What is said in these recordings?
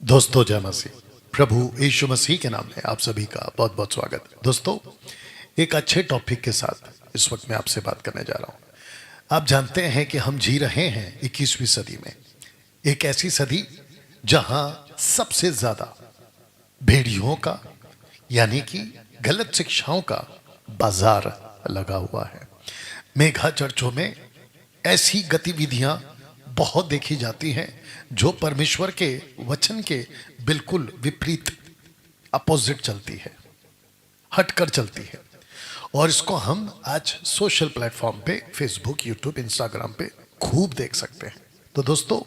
दोस्तों जय मसीह। प्रभु यीशु मसीह के नाम में आप सभी का बहुत बहुत स्वागत। दोस्तों, एक अच्छे टॉपिक के साथ इस वक्त मैं आपसे बात करने जा रहा हूं। आप जानते हैं कि हम जी रहे हैं 21वीं सदी में, एक ऐसी सदी जहां सबसे ज्यादा भेड़ियों का यानी कि गलत शिक्षाओं का बाजार लगा हुआ है। मेगा चर्चों में ऐसी गतिविधियां बहुत देखी जाती हैं जो परमेश्वर के वचन के बिल्कुल विपरीत अपोजिट चलती है, हटकर चलती है। और इसको हम आज सोशल प्लेटफॉर्म पे फेसबुक, यूट्यूब, इंस्टाग्राम पे खूब देख सकते हैं। तो दोस्तों,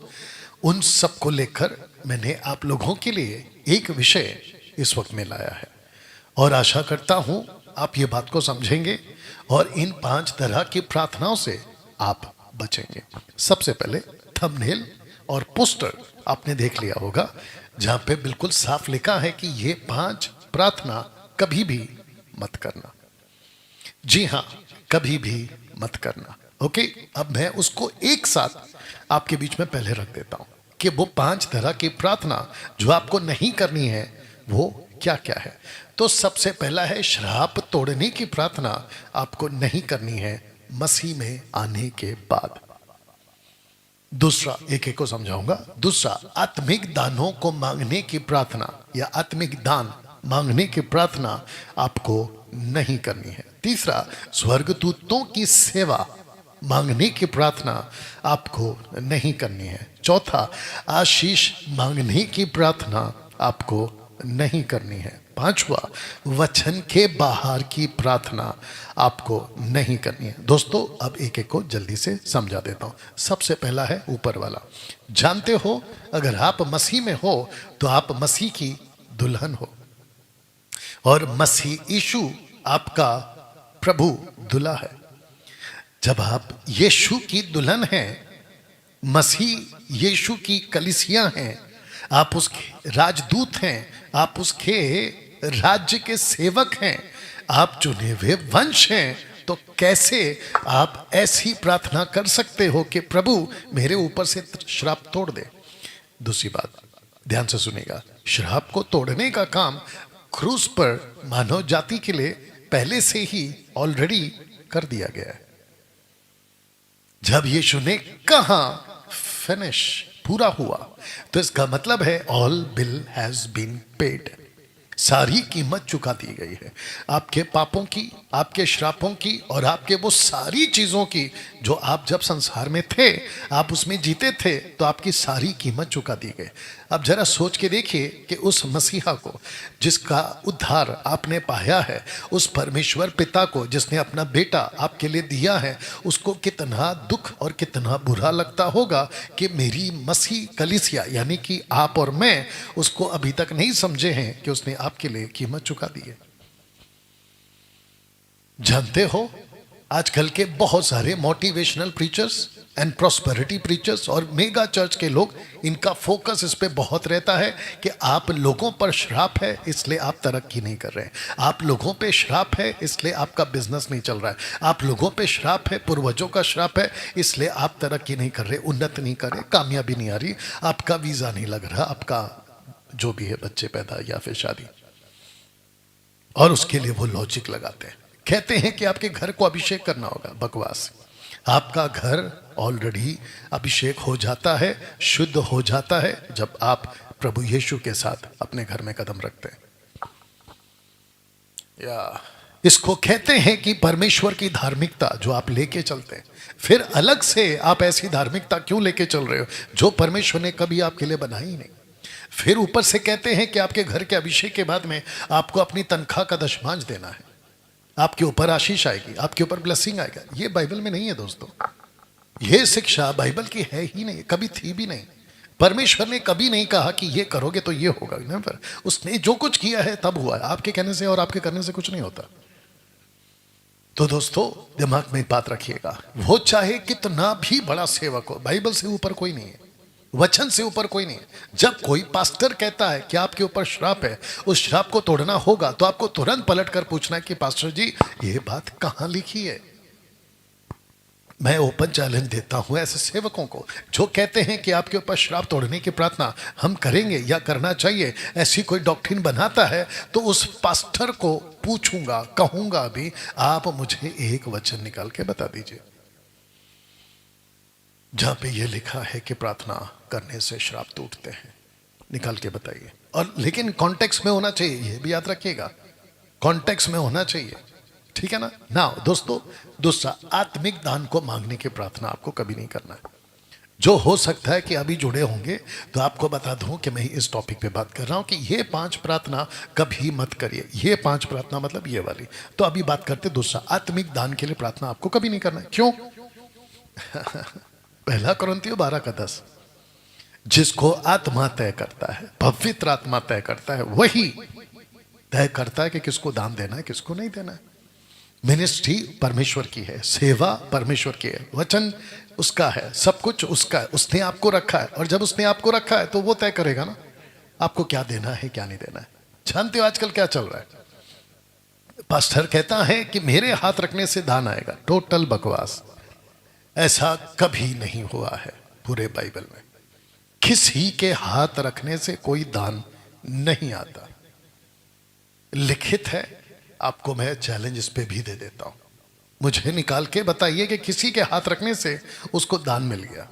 उन सब को लेकर मैंने आप लोगों के लिए एक विषय इस वक्त में लाया है और आशा करता हूं आप ये बात को समझेंगे और इन 5 तरह की प्रार्थनाओं से आप बचेंगे। सबसे पहले थंबनेल और पोस्टर आपने देख लिया होगा जहां पे बिल्कुल साफ लिखा है कि ये 5 प्रार्थना कभी भी मत करना। जी हां, कभी भी मत करना। ओके, अब मैं उसको एक साथ आपके बीच में पहले रख देता हूं कि वो 5 तरह की प्रार्थना जो आपको नहीं करनी है वो क्या क्या है। तो सबसे पहला है श्राप तोड़ने की प्रार्थना आपको नहीं करनी है मसीह में आने के बाद। दूसरा, एक एक को समझाऊंगा। दूसरा, आत्मिक दानों को मांगने की प्रार्थना या आत्मिक दान मांगने की प्रार्थना आपको नहीं करनी है। तीसरा, स्वर्गदूतों की सेवा मांगने की प्रार्थना आपको नहीं करनी है। चौथा, आशीष मांगने की प्रार्थना आपको नहीं करनी है। पांचवा, वचन के बाहर की प्रार्थना आपको नहीं करनी है। दोस्तों, अब एक एक को जल्दी से समझा देता हूं। सबसे पहला है ऊपर वाला। जानते हो, अगर आप मसीह में हो तो आप मसीह की दुल्हन हो और मसीह यीशु आपका प्रभु दूल्हा है। जब आप यीशु की दुल्हन हैं, मसीह यीशु की कलीसिया हैं, आप उसके राजदूत हैं, आप उसके राज्य के सेवक हैं, आप चुने हुए वंश हैं, तो कैसे आप ऐसी प्रार्थना कर सकते हो कि प्रभु मेरे ऊपर से श्राप तोड़ दे। दूसरी बात, ध्यान से सुनेगा, श्राप को तोड़ने का काम क्रूस पर मानव जाति के लिए पहले से ही ऑलरेडी कर दिया गया है। जब यीशु ने कहा फिनिश, पूरा हुआ, तो इसका मतलब है all bill has been paid, सारी कीमत चुका दी गई है आपके पापों की, आपके श्रापों की और आपके वो सारी चीजों की जो आप जब संसार में थे, आप उसमें जीते थे, तो आपकी सारी कीमत चुका दी गई। अब जरा सोच के देखिए कि उस मसीहा को जिसका उद्धार आपने पाया है, उस परमेश्वर पिता को जिसने अपना बेटा आपके लिए दिया है, उसको कितना दुख और कितना बुरा लगता होगा कि मेरी मसीह कलीसिया यानी कि आप और मैं उसको अभी तक नहीं समझे हैं कि उसने आपके लिए कीमत चुका दी है। जानते हो, आजकल के बहुत सारे motivational preachers and prosperity preachers और मेगा चर्च के लोग, इनका फोकस इस पे बहुत रहता है कि आप लोगों पर श्राप है इसलिए आप तरक्की नहीं कर रहे हैं, आप लोगों पे श्राप है इसलिए आपका बिजनेस नहीं चल रहा है, आप लोगों पे श्राप है, पूर्वजों का श्राप है इसलिए आप तरक्की नहीं कर रहे, उन्नति नहीं कर रहे, कामयाबी नहीं आ रही, आपका वीजा नहीं लग रहा, आपका जो भी है बच्चे पैदा या फिर शादी। और उसके लिए वो लॉजिक लगाते हैं, कहते हैं कि आपके घर को अभिषेक करना होगा। बकवास। आपका घर ऑलरेडी अभिषेक हो जाता है, शुद्ध हो जाता है जब आप प्रभु यीशु के साथ अपने घर में कदम रखते हैं। या इसको कहते हैं कि परमेश्वर की धार्मिकता जो आप लेके चलते हैं। फिर अलग से आप ऐसी धार्मिकता क्यों लेके चल रहे हो जो परमेश्वर ने कभी आपके लिए बनाई ही नहीं। फिर ऊपर से कहते हैं कि आपके घर के अभिषेक के बाद में आपको अपनी तनख्वाह का दशमांश देना है, आपके ऊपर आशीष आएगी, आपके ऊपर ब्लेसिंग आएगा। ये बाइबल में नहीं है दोस्तों, ये शिक्षा बाइबल की है ही नहीं, कभी थी भी नहीं। परमेश्वर ने कभी नहीं कहा कि ये करोगे तो ये होगा ना, पर उसने जो कुछ किया है तब हुआ है। आपके कहने से और आपके करने से कुछ नहीं होता। तो दोस्तों, दिमाग में बात रखिएगा, वो चाहे कितना भी बड़ा सेवक हो, बाइबल से ऊपर कोई नहीं है, वचन से ऊपर कोई नहीं है। जब कोई पास्टर कहता है कि आपके ऊपर श्राप है, उस श्राप को तोड़ना होगा, तो आपको तुरंत पलट कर पूछना है कि पास्टर जी ये बात कहां लिखी है। मैं ओपन चैलेंज देता हूं ऐसे सेवकों को जो कहते हैं कि आपके ऊपर श्राप तोड़ने की प्रार्थना हम करेंगे या करना चाहिए, ऐसी कोई डॉक्ट्रिन बनाता है तो उस पास्टर को पूछूंगा, कहूंगा भी, आप मुझे एक वचन निकाल के बता दीजिए जहां पे ये लिखा है कि प्रार्थना करने से श्राप टूटते हैं। निकाल के बताइए। और लेकिन कॉन्टेक्स्ट में होना चाहिए, ये भी याद रखिएगा, कॉन्टेक्स्ट में होना चाहिए, ठीक है ना। नाउ दोस्तों, दूसरा, आत्मिक दान को मांगने की प्रार्थना आपको कभी नहीं करना है। जो हो सकता है कि अभी जुड़े होंगे तो आपको बता दूं कि मैं इस टॉपिक पे बात कर रहा हूं कि ये 5 प्रार्थना कभी मत करिए। ये 5 प्रार्थना मतलब ये वाली। तो अभी बात करते दूसरा, आत्मिक दान के लिए प्रार्थना आपको कभी नहीं करना है। क्यों? पहला कुरिन्थियों 12:10, जिसको आत्मा तय करता है, पवित्र आत्मा तय करता है, वही तय करता है कि किसको दान देना है, किसको नहीं देना है। मिनिस्ट्री परमेश्वर की है, सेवा परमेश्वर की है, वचन उसका है, सब कुछ उसका है, उसने आपको रखा है। और जब उसने आपको रखा है तो वो तय करेगा ना आपको क्या देना है क्या नहीं देना है। जानते हो आजकल क्या चल रहा है? पास्टर कहता है कि मेरे हाथ रखने से दान आएगा। टोटल बकवास। ऐसा कभी नहीं हुआ है पूरे बाइबल में। किसी के हाथ रखने से कोई दान नहीं आता। लिखित है, आपको मैं चैलेंज इस पे भी दे देता हूं। मुझे निकाल के बताइए कि किसी के हाथ रखने से उसको दान मिल गया।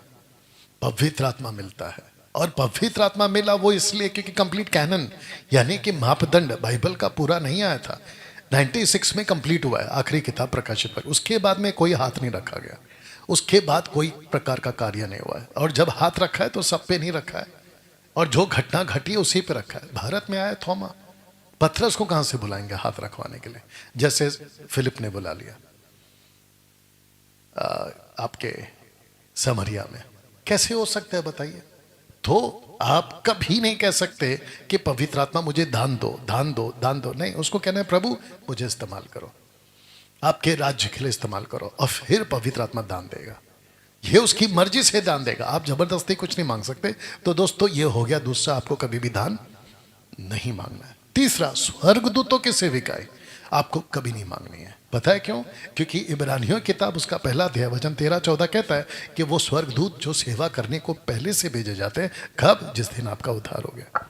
पवित्र आत्मा मिलता है। और पवित्र आत्मा मिला वो इसलिए क्योंकि कंप्लीट कैनन यानी कि मापदंड बाइबल का पूरा नहीं आया था। 96 में कंप्लीट हुआ है, आखिरी किताब प्रकाशित पर। उसके बाद में कोई हाथ नहीं रखा गया, उसके बाद कोई प्रकार का कार्य नहीं हुआ है। और जब हाथ रखा है तो सब पे नहीं रखा है, और जो घटना घटी उसी पे रखा है। भारत में आया थोमा, पतरस को कहां से बुलाएंगे हाथ रखवाने के लिए, जैसे फिलिप ने बुला लिया आपके समरिया में। कैसे हो सकता है बताइए? तो आप कभी नहीं कह सकते कि पवित्र आत्मा मुझे दान दो, दान दो, दान दो। नहीं, उसको कहना है प्रभु मुझे इस्तेमाल करो, आपके राज्य के लिए इस्तेमाल करो, और फिर पवित्र आत्मा दान देगा। ये उसकी मर्जी से दान देगा, आप जबरदस्ती कुछ नहीं मांग सकते। तो दोस्तों ये हो गया दूसरा, आपको कभी भी दान नहीं मांगना है। तीसरा, स्वर्गदूतों की सेविकाएं आपको कभी नहीं मांगनी है। पता है क्यों? क्योंकि इब्रानियों की किताब उसका पहला अध्याय वचन 13-14 कहता है कि वो स्वर्गदूत जो सेवा करने को पहले से भेजे जाते हैं, कब? जिस दिन आपका उद्धार हो गया,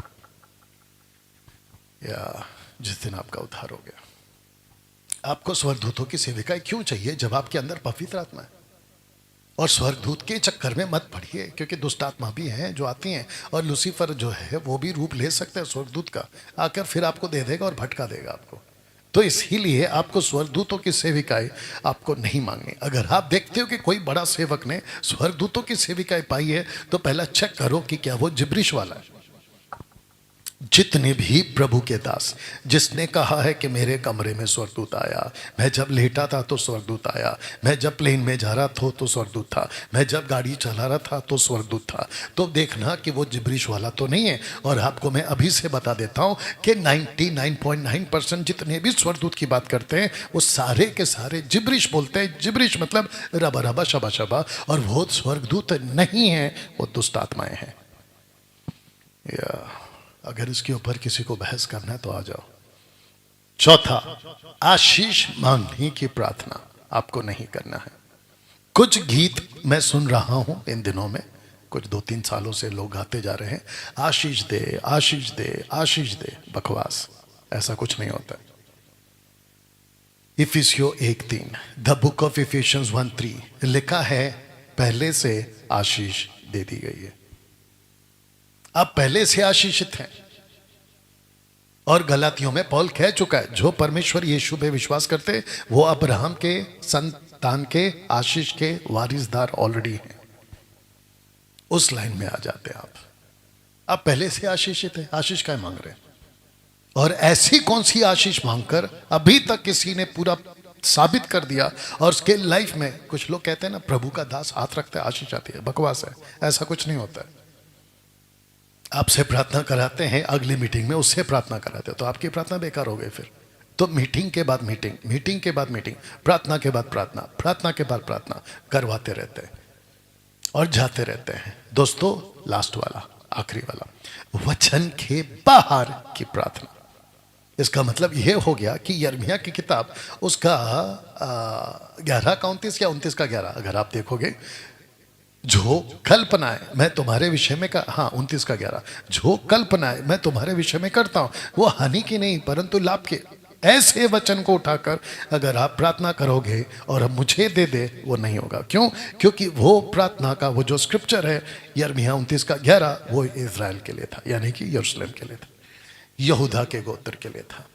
या जिस दिन आपका उद्धार हो गया। आपको स्वर्गदूतों की सेविकाएं क्यों चाहिए जब आपके अंदर पवित्र आत्मा है? और स्वर्गदूत के चक्कर में मत पड़िए, क्योंकि दुष्ट आत्मा भी हैं जो आती हैं, और लूसीफर जो है वो भी रूप ले सकता है स्वर्गदूत का, आकर फिर आपको दे देगा और भटका देगा आपको। तो इसीलिए आपको स्वर्गदूतों की सेविकाएं आपको नहीं मांगनी। अगर आप देखते हो कि कोई बड़ा सेवक ने स्वर्गदूतों की सेविकाएं पाई है तो पहला चेक करो कि क्या वो जिब्रिश वाला है। जितने भी प्रभु के दास, जिसने कहा है कि मेरे कमरे में स्वर्गदूत आया, मैं जब लेटा था तो स्वर्गदूत आया, मैं जब प्लेन में जा रहा था तो स्वर्गदूत था, मैं जब गाड़ी चला रहा था तो स्वर्गदूत था, तो देखना कि वो जिब्रिश वाला तो नहीं है। और आपको मैं अभी से बता देता हूं कि 99.9% जितने भी स्वर्गदूत की बात करते हैं वो सारे के सारे जिब्रिश बोलते हैं। जिब्रिश मतलब रबा रबा शबा शबा, और वो स्वर्गदूत नहीं है, वो दुष्ट आत्माएं हैं। या अगर इसके ऊपर किसी को बहस करना है तो आ जाओ। चौथा, आशीष मांगने की प्रार्थना आपको नहीं करना है। कुछ गीत मैं सुन रहा हूं इन दिनों में, कुछ 2-3 सालों से लोग गाते जा रहे हैं, आशीष दे, आशीष दे, आशीष दे। बकवास, ऐसा कुछ नहीं होता। इफिसियों 1:3, द बुक ऑफ इफिशियंस 1:3 लिखा है पहले से आशीष दे दी गई है। आप पहले से आशीषित हैं। और गलातियों में पौल कह चुका है, जो परमेश्वर यीशु पे विश्वास करते वो अब्राहम के संतान के आशीष के वारिसदार ऑलरेडी हैं। उस लाइन में आ जाते हैं आप पहले से आशीषित हैं। आशीष क्या मांग रहे हैं? और ऐसी कौन सी आशीष मांगकर अभी तक किसी ने पूरा साबित कर दिया? और उसके लाइफ में कुछ लोग कहते हैं ना, प्रभु का दास हाथ रखता है आशीष आती है। बकवास है, ऐसा कुछ नहीं होता है। आपसे प्रार्थना कराते हैं, अगली मीटिंग में उससे प्रार्थना कराते हो तो आपकी प्रार्थना बेकार हो गई। फिर तो मीटिंग के बाद मीटिंग, मीटिंग के बाद मीटिंग, प्रार्थना के बाद प्रार्थना, प्रार्थना के बाद प्रार्थना करवाते रहते हैं और जाते रहते हैं। दोस्तों लास्ट वाला, आखिरी वाला, वचन के बाहर की प्रार्थना। इसका मतलब यह हो गया कि यिर्मयाह की किताब उसका 11 का 29 या 29 का 11 अगर आप देखोगे, जो कल्पनाएं मैं तुम्हारे विषय में का, हाँ 29 का 11, जो कल्पनाएं मैं तुम्हारे विषय में करता हूं वो हानि की नहीं परंतु लाभ के, ऐसे वचन को उठाकर अगर आप प्रार्थना करोगे और मुझे दे दे, वो नहीं होगा। क्यों? क्योंकि वो प्रार्थना का वो जो स्क्रिप्चर है यिर्मयाह 29 का 11 वो इज़राइल के लिए था, यानी कि यरूशलेम के लिए था, यहूदा के गोत्र के लिए था,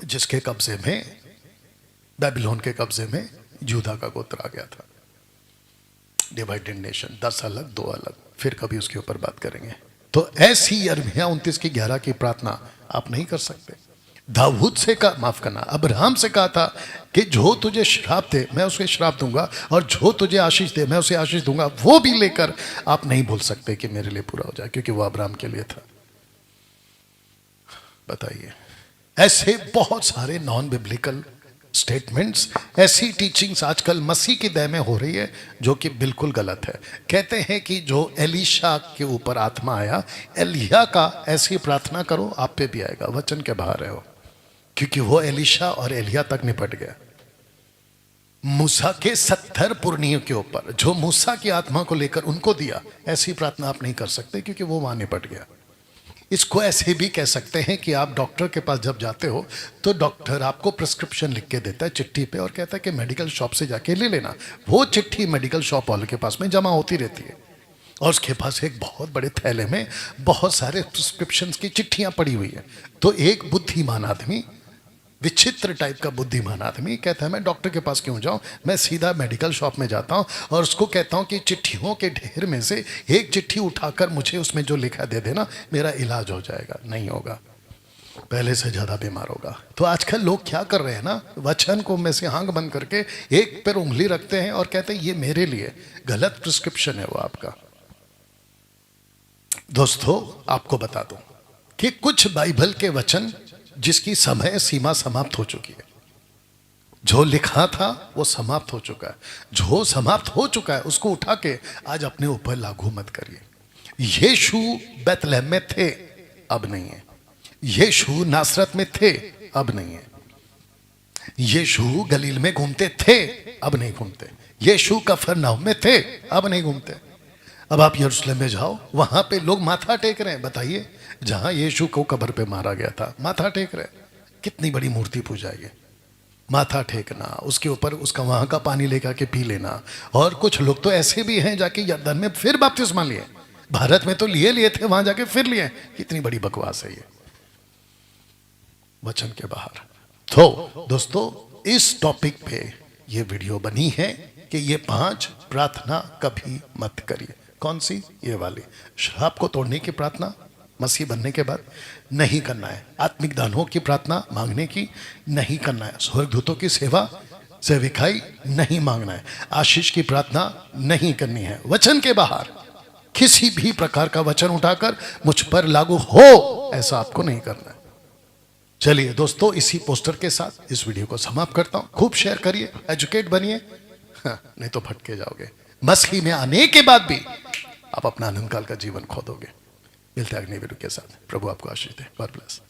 जिसके कब्जे में, बेबीलोन के कब्जे में यहूदा का गोत्र आ गया था। डिवाइडेड नेशन, 10 अलग 2 अलग, फिर कभी उसके ऊपर बात करेंगे। तो ऐसी यिर्मयाह 29 की 11 की प्रार्थना आप नहीं कर सकते। दाऊद से का माफ करना, अब्राहम से कहा था कि जो तुझे श्राप दे मैं उसे श्राप दूंगा और जो तुझे आशीष दे मैं उसे आशीष दूंगा, वो भी लेकर आप नहीं बोल सकते कि मेरे लिए पूरा हो जाए, क्योंकि वो अब्राहम के लिए था। बताइए, ऐसे बहुत सारे नॉन बिब्लिकल स्टेटमेंट्स, ऐसी टीचिंग्स आजकल मसीह की दया में हो रही है जो कि बिल्कुल गलत है। कहते हैं कि जो एलीशा के ऊपर आत्मा आया, एलिया का ऐसी प्रार्थना करो आप पे भी आएगा, वचन के बाहर है वो, क्योंकि वो एलीशा और एलिया तक निपट गया। मूसा के 70 पुरनियों के ऊपर जो मूसा की आत्मा को लेकर उनको दिया, ऐसी प्रार्थना आप नहीं कर सकते क्योंकि वो वहां निपट गया। इसको ऐसे भी कह सकते हैं कि आप डॉक्टर के पास जब जाते हो तो डॉक्टर आपको प्रिस्क्रिप्शन लिख के देता है चिट्ठी पे और कहता है कि मेडिकल शॉप से जाके ले लेना। वो चिट्ठी मेडिकल शॉप वाले के पास में जमा होती रहती है और उसके पास एक बहुत बड़े थैले में बहुत सारे प्रिस्क्रिप्शंस की चिट्ठियां पड़ी हुई है। तो एक बुद्धिमान आदमी, विचित्र टाइप का बुद्धिमान आदमी कहता है मैं डॉक्टर के पास क्यों जाऊं, मैं सीधा मेडिकल शॉप में जाता हूं और उसको कहता हूं कि चिट्ठियों के ढेर में से एक चिट्ठी उठाकर मुझे उसमें जो लिखा दे देना, मेरा इलाज हो जाएगा। नहीं होगा, पहले से ज्यादा बीमार होगा। तो आजकल लोग क्या कर रहे हैं ना, वचन को में से आंख बंद करके एक पर उंगली रखते हैं और कहते हैं ये मेरे लिए। गलत प्रिस्क्रिप्शन है वो आपका। दोस्तों आपको बता दूं कि कुछ बाइबल के वचन जिसकी समय सीमा समाप्त हो चुकी है, जो लिखा था वो समाप्त हो चुका है, जो समाप्त हो चुका है उसको उठा के आज अपने ऊपर लागू मत करिए। यीशु बैतलहम में थे, अब नहीं है। यीशु नासरत में थे, अब नहीं है। यीशु गलील में घूमते थे, अब नहीं घूमते। यीशु कफरनहूम में थे, अब नहीं घूमते। अब आप यरूशलेम में जाओ, वहां पे लोग माथा टेक रहे हैं। बताइए, जहां यीशु को कब्र पे मारा गया था माथा टेक रहे हैं। कितनी बड़ी मूर्ति पूजा है, माथा टेकना, उसके ऊपर उसका वहां का पानी लेकर के पी लेना। और कुछ लोग तो ऐसे भी हैं जाके यरदन में फिर बपतिस्मा लिए। भारत में तो लिए थे, वहां जाके फिर लिए। कितनी बड़ी बकवास है ये, वचन के बाहर। तो दोस्तों इस टॉपिक पे ये वीडियो बनी है कि ये 5 प्रार्थना कभी मत करिए। कौन सी? ये वाली, श्राप को तोड़ने की प्रार्थना मसीह बनने के बाद नहीं करना है। आत्मिक दानों की प्रार्थना मांगने की नहीं करना है। स्वर्गदूतों की सेवा सेविकाई नहीं मांगना है। आशीष की प्रार्थना नहीं करनी है। वचन के बाहर किसी भी प्रकार का वचन उठाकर मुझ पर लागू हो, ऐसा आपको नहीं करना है। चलिए दोस्तों, इसी पोस्टर के साथ इस वीडियो को समाप्त करता हूं। खूब शेयर करिए, एजुकेट बनिए, नहीं तो भटके जाओगे। मसीह में आने के बाद भी आप अपना आनंद काल का जीवन खो दोगे। मिलते हैं अगले वीडियो के साथ। प्रभु आपको आशीष दे। God bless.